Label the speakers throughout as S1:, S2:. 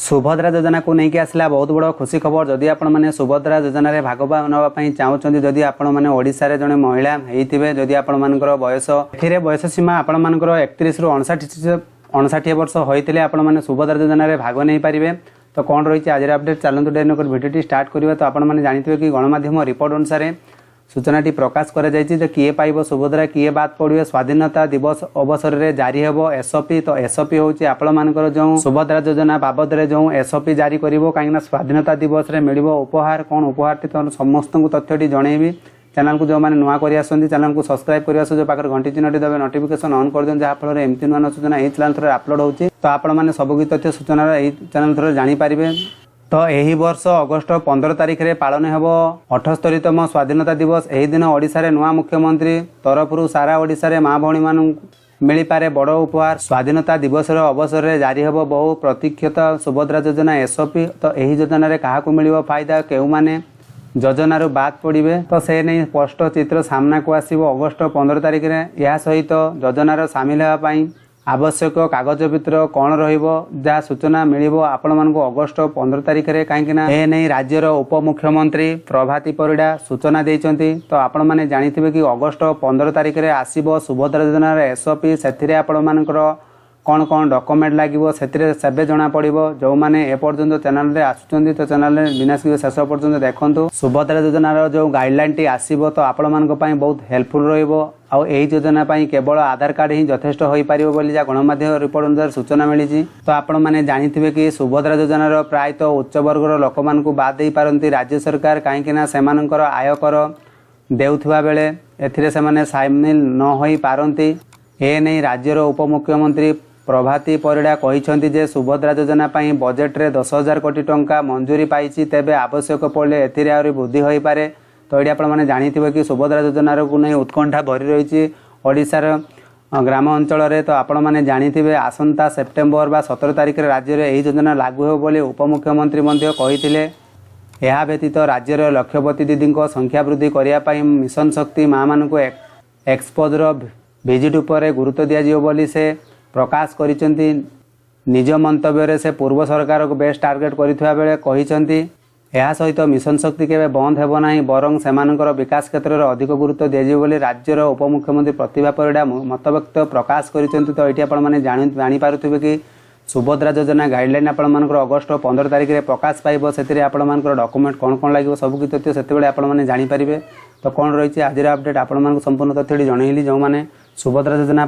S1: सुभद्रा योजना को लेकिन आसला बहुत बड़ खुशी खबर। जदि आपण मैंने सुभद्रा योजना रे भाग नापी चाहते जदि आपण मैंने ओडिशा जड़े महिला होते जदि आपण मानकर बयस ए बयस सीमा आपण मानकर 31 रु 59 वर्ष होते आपण मैंने सुभद्रा योजना रे भाग नहीं पारे। तो कौन रही आज अपडेट चलते डेन भिडियो स्टार्ट करिबा। तो आपण मैंने जानते कि गणमाध्यम रिपोर्ट अनुसार सूचनाटी प्रकाश कर किए पाइब सुभद्रा किए बात पड़े। स्वाधीनता दिवस अवसर में जारी हेब एसओपी। तो एसओपी हूँ आपण मानकर जो सुभद्रा योजना बाबद में जो एसओपी जारी करिवो कहीं स्वाधीनता दिवस में मिल उपहार कौन उपहार तो समस्त तथ्यटी जनइबी। चैनल को जो मैंने नुआ कर चैनल को सब्सक्राइब करने जो पाखे घंटी चिन्हटी देवे नोटिफिकेशन ऑन कर दिखाँ जहाँफल एमती नुआ सूचना यही चैनल थ्रू अपलोड होती। तो आपण मैंने सबकि तथ्य सूचना यही चैनल थ्रू जानीपारे। तो यही वर्ष अगस्ट 15 तारिख में पालन हेब 78तम स्वाधीनता दिवस। यही दिन ओडिशा रे नुआ मुख्यमंत्री तरफ सारा ओडिशा रे माँ भौणी मान मिल पारे बड़ उपहार। स्वाधीनता दिवस अवसर में जारी हेब बहु प्रतीक्षित सुभद्रा योजना एसओपी। तो यही योजना क्या मिल फायदा क्यों मैंने योजनारू बाद पड़े तो से नहीं स्पष्ट चित्र सामना को आसो अगस्ट 15 तारिख में। यह सहित योजनार सामिल होगापाई आवश्यक कागज पत्र कौन रहा सूचना मिल आपण मानक अगस्ट 15 तारिख में कहीं ए नहीं राज्यर उपमुख्यमंत्री प्रभाती परिड़ा सूचना देइचंती। तो आपण माने जानिथिबे कि अगस्ट 15 तारिख में आसीबो सुभद्रा योजनार एसओपी। से आपण मानकर कौन कौन डॉक्यूमेंट लगे से जना पड़ो। जो मैंने एपर्यंत चैनल में आसुँच तो चैनल बिना शेष पर्यंत देखूँ सुभद्रा योजनार जो गाइडलाइन टी आसो तो आपण मानी बहुत हेल्पफुल रही योजना केवल आधार कार्ड ही यथेष्ट हो पार बोली गणमाध्यम रिपोर्ट अनुसार सूचना मिली। तो आपण मैंने जानिथिबे कि सुभद्रा योजनार प्रायतः उच्च वर्गर लोक मानकु बाद दे पारंती राज्य सरकार कहीं सेमानकर आयकर देउथुवा बेले एथिरे सेमाने सामिल न होई पारंती। ए नहीं राज्यर उपमुख्यमंत्री प्रभाती परिड़ा कहते जे सुभद्रा योजना बजेट रे 10,000 कोटी टंका मंजूरी पाई तेबे आवश्यक पड़े एथिरे वृद्धि हो पारे। तो ये आपने जानिथिबे कि सुभद्रा योजना को नहीं उत्कंठा भरी रही ओडिशार ग्राम अंचल रे। तो आपण मैंने जानिथिबे आसंता सेप्टेम्बर बा 17 तारिख राज्य में यही योजना लागू हो बोली उपमुख्यमंत्री मध्य कहिथिले। यह व्यतीत राज्यर लक्षपति दीदी संख्या वृद्धि करने मिशन शक्ति माँ मानक एक्सपोजर विजिट उपर गुरुत्व दिज्व बोली से प्रकाश करिसेंती। निज मंतव्य से पूर्व सरकार को बेस्ट टार्गेट करथिबा बेले कहिसेंती। यह सहित मिशन शक्ति केबे बंद हेबो नाही बरं सेमानकर विकास क्षेत्र में अधिक गुरुत्व दिज्व बोली राज्यर उपमुख्यमंत्री प्रतिभा परिड़ा मत व्यक्त प्रकाश करिसेंती। तो ये आपण माने जानि पारुथिबे कि सुभद्रा योजना गाइडलाइन आपण मानकर अगस्ट 15 तारिख में प्रकाश पाइब। से आपण मानकर डॉक्यूमेंट कौन कौन लगे सबकि तथ्य से आपण माने जानि पारिबे। तो कौन रही आज अपडेट आपण मानक संपूर्ण तथ्यटी जनइली। जो मैंने सुभद्रा योजना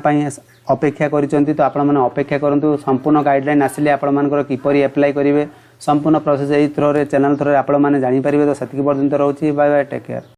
S1: अपेक्षा करिसेंती तो आपण माने अपेक्षा करंतु संपूर्ण गाइडलाइन आसिले आपण मानकर किपरि अप्लाई करिवे संपूर्ण प्रोसेस एई थ्रो रे चैनल थ्रो रे आपण माने जानि पारिबे। तो सेतिक पर्यंत रहउची बाय बाय टेक केयर।